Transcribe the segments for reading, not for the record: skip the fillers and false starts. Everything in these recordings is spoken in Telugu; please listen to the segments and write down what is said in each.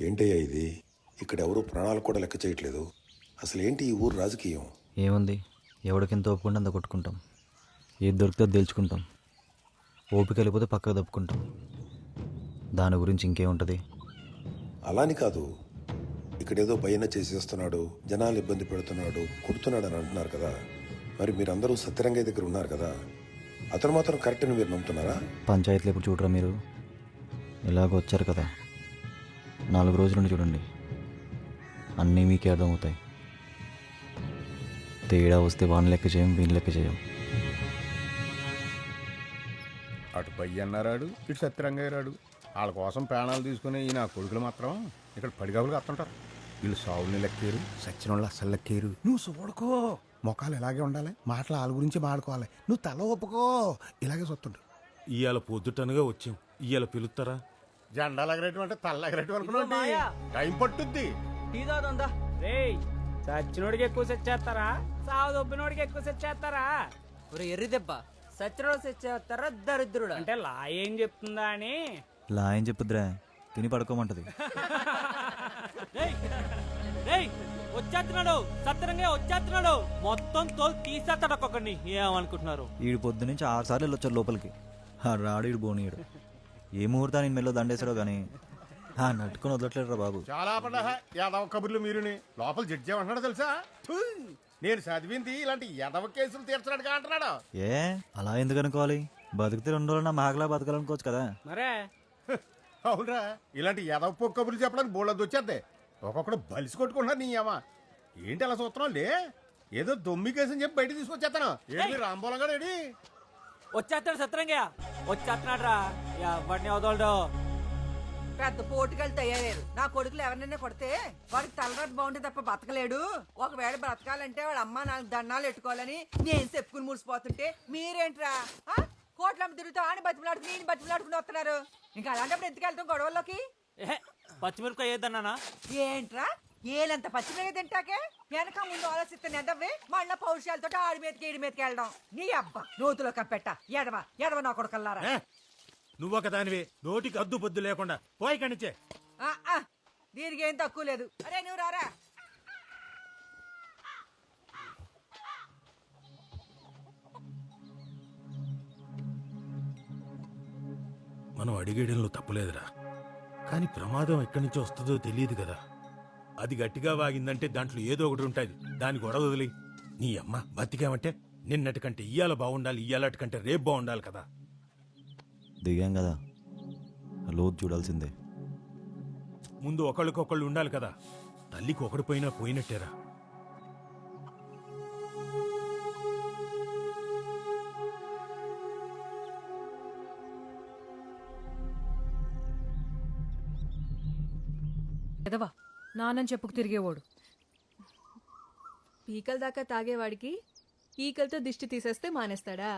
ఏంటయ్యా ఇది? ఇక్కడెవరూ ప్రాణాలు కూడా లెక్క చేయట్లేదు. అసలు ఏంటి ఈ ఊరు రాజకీయం? ఏముంది, ఎవడికింత ఒప్పుకుంటే అంత కొట్టుకుంటాం. ఏది దొరికితే అది తెలుసుకుంటాం. ఓపిక వెళ్ళిపోతే పక్కకు తప్పుకుంటాం. దాని గురించి ఇంకేముంటుంది? అలాని కాదు, ఇక్కడేదో భయన చేసేస్తున్నాడు, జనాలు ఇబ్బంది పెడుతున్నాడు, కొడుతున్నాడు అని అంటున్నారు కదా. మరి మీరందరూ సత్యరంగయ్య దగ్గర ఉన్నారు కదా, అతను మాత్రం కరెక్ట్ అని మీరు నమ్ముతున్నారా? పంచాయతీలు ఎప్పుడు చూడరా మీరు? ఇలాగ వచ్చారు కదా, 4 రోజుల నుండి చూడండి, అన్నీ మీకే అర్థమవుతాయి. తేడా వస్తే వాడిని లెక్క చేయం, వీని లెక్క చేయం. అటు పయ్య అన్నారాడు, ఇటు సత్యరంగయ్య రాడు. వాళ్ళ కోసం ప్రాణాలు తీసుకుని ఈ నా కొడుకులు మాత్రం ఇక్కడ పడిగాపులు కత్తుంటారు. వీళ్ళు సావుల్ని లెక్కేరు, సచ్చిన వాళ్ళు అస్సలు లెక్కేరు. నువ్వు చూడుకో, మొఖాలు ఇలాగే ఉండాలి, మాటలు వాళ్ళ గురించి మాడుకోవాలి. నువ్వు తల ఒప్పుకో, ఇలాగే సొత్తుండు. ఇవాళ పొద్దుటనగా వచ్చాం, ఇవాళ పిలుస్తారా? జెండాలు ఎగరేయటం అంటే తల్ల ఎగరేయటం అనుకున్నా టైం పట్టుద్ది. సచ్చినోడికి ఎక్కువ సెట్ చేస్తారా, సావు దొబ్బినోడికి ఎక్కువ సెట్ చేస్తారా? ఒరే ఎర్రి దెబ్బ, సచ్చినోడు సెట్ చేస్తారా దరిద్రుడు? అంటే లా ఏం చెప్తుందా అని. లా ఏం చెప్పుద్రా, తిని పడుకోమంటది. వచ్చేస్తున్నాడు సత్తరంగా, వచ్చేస్తున్నాడు. మొత్తం తోలు తీసేస్తాడు ఒక్కొక్కడిని. ఏమనుకుంటున్నారు? ఈడు పొద్దు నుంచి 6 సార్లు వెళ్ళొచ్చారు లోపలికి. రాడు ఈడు బోనీయుడు. ఏ ముహూర్తాన్ని మెల్లో దండేశాడో కానీ నట్టుకుని వదలట్లేదురా బాబు. చాలా పడ్డా యాదవ కబుర్లు మీరుని. లోపల జడ్జి ఏమంటున్నాడు తెలుసా? నేను చదివింది ఇలాంటి యాదవ కేసులు తీర్చడానికి అంటున్నాడు. ఏ అలా ఎందుకు అనుకోవాలి? బతికితే 2 రోజులు నా మాగలా బతకాలనుకోవచ్చు కదా. మరే అవునరా, ఇలాంటి యాదవ పొక్క కబుర్లు చెప్పడానికి బోళ్ళది వచ్చేద్దే. ఒక్కొక్కడు బలిసి కొట్టుకుంటున్నారు. నీ అమ్మ ఏంటి అలా చూస్తున్నావు? లే, ఏదో దొమ్మి కేసని చెప్పి బయట తీసుకొచ్చేస్తాను. ఏంటి రాంబోలంగా రెడీ? వచ్చేస్తాడు సత్తరంగా, వచ్చేస్తున్నాడు రా. ఎవరిని వదలడు. పెద్ద పోటుకెళ్ళి తయారయ్యారు. నా కొడుకులు ఎవరినైనా కొడితే వాడికి తలరాటు బాగుంటే తప్ప బతకలేడు. ఒకవేళ బ్రతకాలంటే వాడు అమ్మ 4 దండాలు ఎట్టుకోవాలని నేను చెప్పుకుని ముడిసిపోతుంటే మీరేంట్రా కోట్లమ్మ తిరుగుతా అని బతిమలాడుకు నేను బతిమలాడుకుని వస్తున్నారు. ఇంకా అలాంటప్పుడు ఎందుకు వెళ్తాం గొడవల్లోకి? పచ్చిమిరపకాయ ఏదన్నానా? ఏంట్రా ఏలంత పచ్చిమిరపకాయ తింటాకే వెనక ముందు ఆలోచిస్తే నెదవ్వే మళ్ళా పౌరుషాలతో ఆడి మీదకి ఈడి మీదకి వెళ్ళడం. నీ అబ్బా నూతులో కప్పెట్ట ఎడవ ఎడవ నా కొడుకల్లారా. నువ్వొక దానివే, నోటికి అద్దు పొద్దు లేకుండా పోయి కనిచ్చే. దీనికి ఏం తక్కువ లేదు. అరే నువ్వు రారా. మనం అడిగేయడంలో తప్పులేదురా, కానీ ప్రమాదం ఎక్కడి నుంచి వస్తుందో తెలియదు కదా. అది గట్టిగా వాగిందంటే దాంట్లో ఏదో ఒకటి ఉంటుంది. దాని గొడవ వదిలి నీ అమ్మ బతికామంటే నిన్నటి కంటే ఇయ్యాల బాగుండాలి, ఇయ్యాలటి కంటే రేపు బాగుండాలి కదా. దిగాం కదా, లోతు చూడాల్సిందే. ముందు ఒకళ్ళకొకళ్ళు ఉండాలి కదా. తల్లికి ఒకడు పోయినా పోయినట్టేరా. ఎదవా నాన్నని చెప్పుకు తిరిగేవాడు. పీకల దాకా తాగేవాడికి ఈకలతో దిష్టి తీసేస్తే మానేస్తాడా?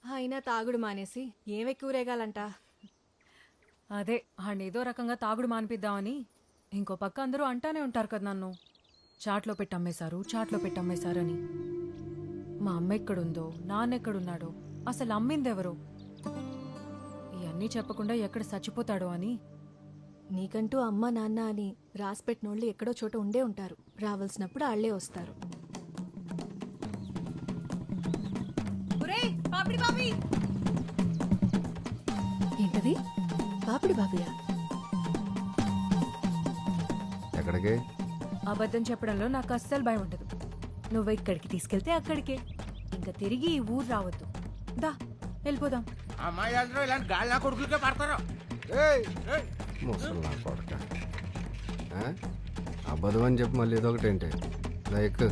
అయినా తాగుడు మానేసి ఏమెక్కువ రేగాలంట. అదే ఆడేదో రకంగా తాగుడు మానిపిద్దామని. ఇంకో పక్క అందరూ అంటానే ఉంటారు కదా నన్ను, చాట్లో పెట్టమ్మేశారు, చాట్లో పెట్టమ్మేశారని. మా అమ్మ ఎక్కడుందో, నాన్నెక్కడున్నాడో, అసలు అమ్మిందెవరో, ఇవన్నీ చెప్పకుండా ఎక్కడ చచ్చిపోతాడో అని. నీకంటూ అమ్మ నాన్న అని రాసిపెట్టినోళ్ళు ఎక్కడో చోట ఉండే ఉంటారు. రావాల్సినప్పుడు ఆళ్లే వస్తారు. ఏంటది? పాపిడి బాబియా? ఎక్కడికి? అబద్ధం చెప్పడంలో నాకు అస్సలు భయం ఉండదు. నువ్వు ఇక్కడికి తీసుకెళ్తే అక్కడికే, ఇంకా తిరిగి ఈ ఊరు రావద్దు. దా వెళ్ళిపోదాం. అమ్మాయి ఇలాంటి గాలి కొడుకులకే పడతారు. ముసలి కొడక అబద్ధం అని చెప్పి మళ్ళీ ఇదొకటి ఏంటి? లైక్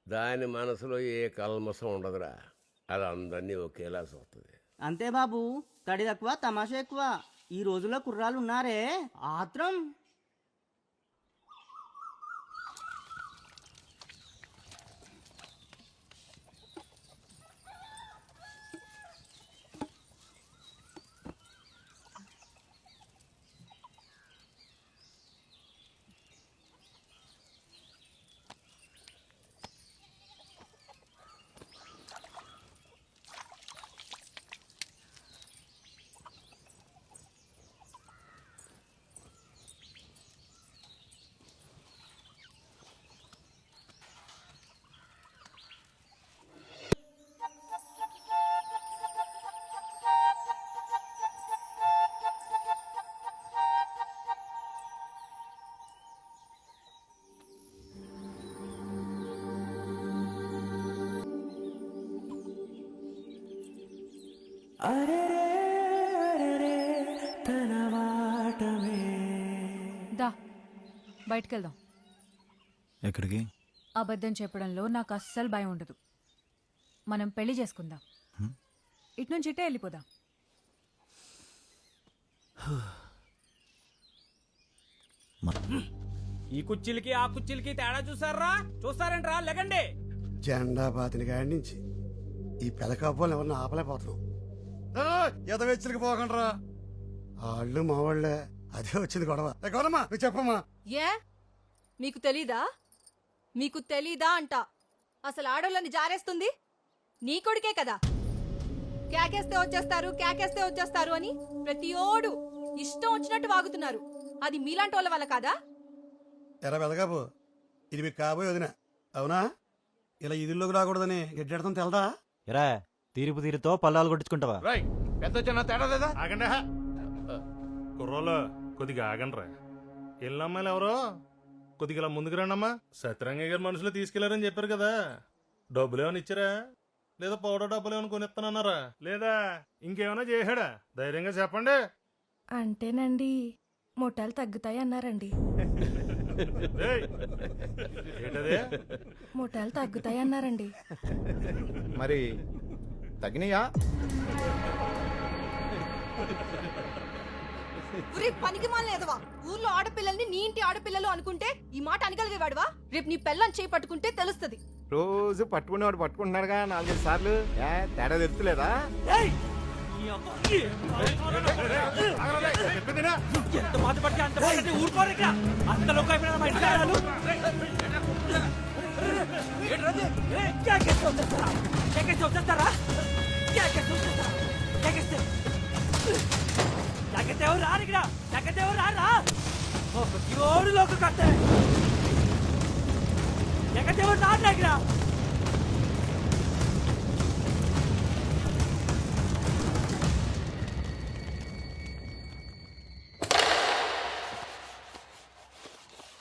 దాని మనసులో ఏ కల్మసం ఉండదురా. అది అందరినీ ఒకేలా చూస్తుంది. అంతే బాబు, తడి తక్కువ తమాషా ఎక్కువ. ఈ రోజుల్లో కుర్రాలు ఉన్నారే ఆత్రం. దా బయటకెళ్దాం. ఎక్కడికి? అబద్ధం చెప్పడంలో నాకు అస్సలు భయం ఉండదు. మనం పెళ్లి చేసుకుందాం. ఇటు నుంచి ఇటే వెళ్ళిపోదాం. ఈ కుర్చీలకి ఆ కుర్చీలకి తేడా చూసారా? చూస్తారంట్రా? లెగండి. జెండా పాతిన కాడి నుంచి ఈ పెదకాపోలు ఎవరిని ఆపలేకపోతున్నాం. ఎదవెచ్చలికి పోకండ్రా, వాళ్ళు మా వాళ్ళే. అదే వచ్చింది గొడవ. గౌరమ్మా నువ్వు చెప్పమ్మా. ఏ మీకు తెలీదా? మీకు తెలీదా అంట. అసలు ఆడోళ్ళని జారేస్తుంది నీ కొడుకే కదా. కేకేస్తే వచ్చేస్తారు, కేకేస్తే వచ్చేస్తారు అని ప్రతి ఓడు ఇష్టం వచ్చినట్టు వాగుతున్నారు. అది మీలాంటి వాళ్ళ వల్ల కాదా? ఎరా పెదకాపు, ఇది మీకు కాబోయే వదిన అవునా? ఇలా ఇదిల్లోకి రాకూడదని గడ్డెడతాం తెలదా? ఎరా తీర్పు తీరుతో పల్లాలు కొట్టించుకుంటావా? పెద్ద చిన్న తేడా లేదా? ఆగండి కుర్రోళ్ళు కొద్దిగా ఆగండ్రా. ఎల్లమ్మాయిలు ఎవరో కొద్దిగా ఇలా ముందుకు రండమ్మా. సత్యరంగయ్య గారు మనుషులు తీసుకెళ్లారని చెప్పారు కదా. డబ్బులు ఏమైనా ఇచ్చారా? లేదా పౌడర్ డబ్బులు ఏమైనా కొనిస్తానన్నారా? లేదా ఇంకేమైనా చేశాడా? ధైర్యంగా చెప్పండి. అంటేనండి మొట్టాలు తగ్గుతాయి అన్నారండి. ఏయ్, ఏంటదే? మొట్టాలు తగ్గుతాయి అన్నారండి. మరి తగినయా? పనికి మాలేదవా? ఊర్లో ఆడపిల్లల్ని నీ ఇంటి ఆడపిల్లలు అనుకుంటే ఈ మాట అనగలిగేవాడువా? రేపు నీ పెళ్ళం చేయి పట్టుకుంటే తెలుస్తుంది. రోజు పట్టుకునేవాడు పట్టుకుంటున్నాడుగా 4-5 సార్లు. తేడా తెలుస్తలేదా? ఎంత బాధపడితే అంత బాధపడితే ఊరుకోరు ఇక్కడ. అంతలోకి అయిపోయినా మా ఇంట్లో ఆడాలు. కేకేస్తే వచ్చేస్తారా? కేకేస్తే వచ్చేస్తారా? కేకేస్తే వచ్చేస్తారా? కేకేస్తే ఎవరు రారు ఇక్కడ. కేకేస్తే ఎవరు రారా? ఒక ఓడులో ఒక కట్టే. కేకేస్తే ఎవరు రారా ఇక్కడ?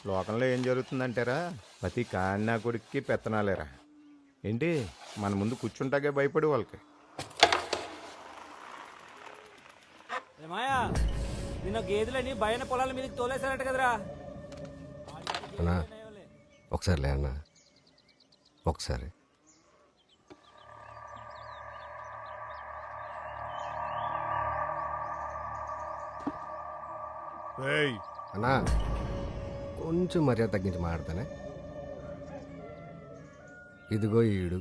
లోకంలో ఏం జరుగుతుందంటారా? ప్రతి కాన్నా కొడుక్కి పెత్తనాలేరా ఏంటి? మన ముందు కూర్చుంటాకే భయపడి వాళ్ళకి. మాయా నిన్న గేదెలని బయన పొలాల మీదకి తోలేసారట కదరా? అన్నా ఒకసారి లే అన్నా, ఒకసారి. అన్నా కొంచెం మర్యాద తగ్గించి మాట్లాడతానే. ఇదిగో ఈడు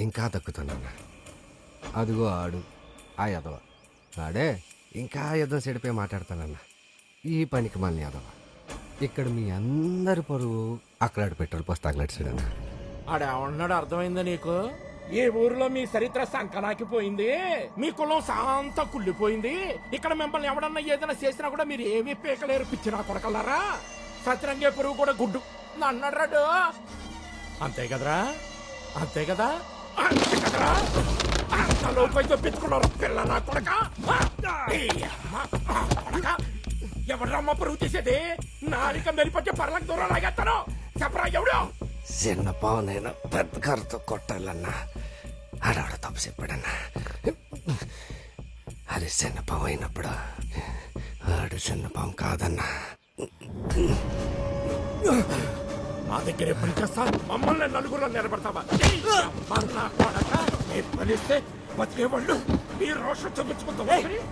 ఇంకా తగ్గుతానన్నా. అదిగో ఆడు ఆ యదవ ఆడే ఇంకా యుద్ధం సెడిపోయి మాట్లాడతానన్నా. ఈ పనికి మళ్ళీ యదవ ఇక్కడ మీ అందరి పరువు అక్కడ పెట్రోల్ పోసి తగలట్సాడన్నా. ఆడేమన్నాడు అర్థమైందా నీకు? ఏ ఊరిలో మీ చరిత్ర సంకనాకిపోయింది, మీ కులం శాంత కుళ్ళిపోయింది. ఇక్కడ మిమ్మల్ని ఎవడన్నా ఏదైనా చేసినా కూడా మీరు ఏమీ పీకలేరు. పిచ్చినా కొడకల్లారా. సత్రంగే పురుగు కూడా గుడ్డు అన్నాడు. అంతే కదరా? అంతే కదా? అంతే కదరా? అంతలోపైతే పెట్టుకున్నారు పిల్ల నా కొడక. ఎవరమ్మ పరుగు తీసేది? నాలిక మెరిపొచ్చే పర్లకు దూరం లాగేస్తాను. చెప్పరా ఎవడు? చిన్న పావు నేను పెద్ద కర్రతో కొట్టాలన్నా ఆడవాడు తప్పు చెప్పాడన్నా. అది చిన్న పాము అయినప్పుడు ఆడు చిన్న పాము కాదన్నా. మా దగ్గర పని చేస్తా మమ్మల్ని నలుగురు నిలబడతావా? పనిస్తే బతికేవాళ్ళు మీ రోషం చూపించుకుంటూ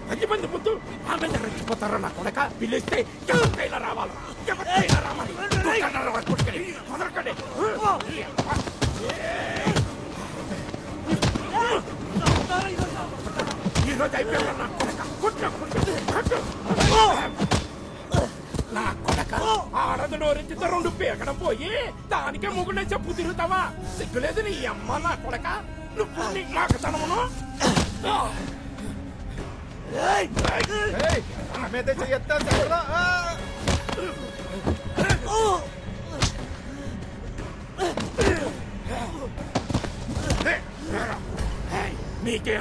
10 మంది ముందు ఆమె రెచ్చిపోతారా నా కొడక? పిలిస్తే ఎవరికైనా రావాలి, ఎవరికైనా రావాలి. వదలకండి. ఈరోజు అయిపోయాడు నా కొడక. కొట్టు నా కొడక. ఆడది నోరెత్తితే 2 పీకడం పోయి దానికే ముగ్గునే చెప్పు తిరుగుతావా? సిగ్గులేదు నీ అమ్మ నా కొడక. నువ్వు నీ మాకతనమును మీకే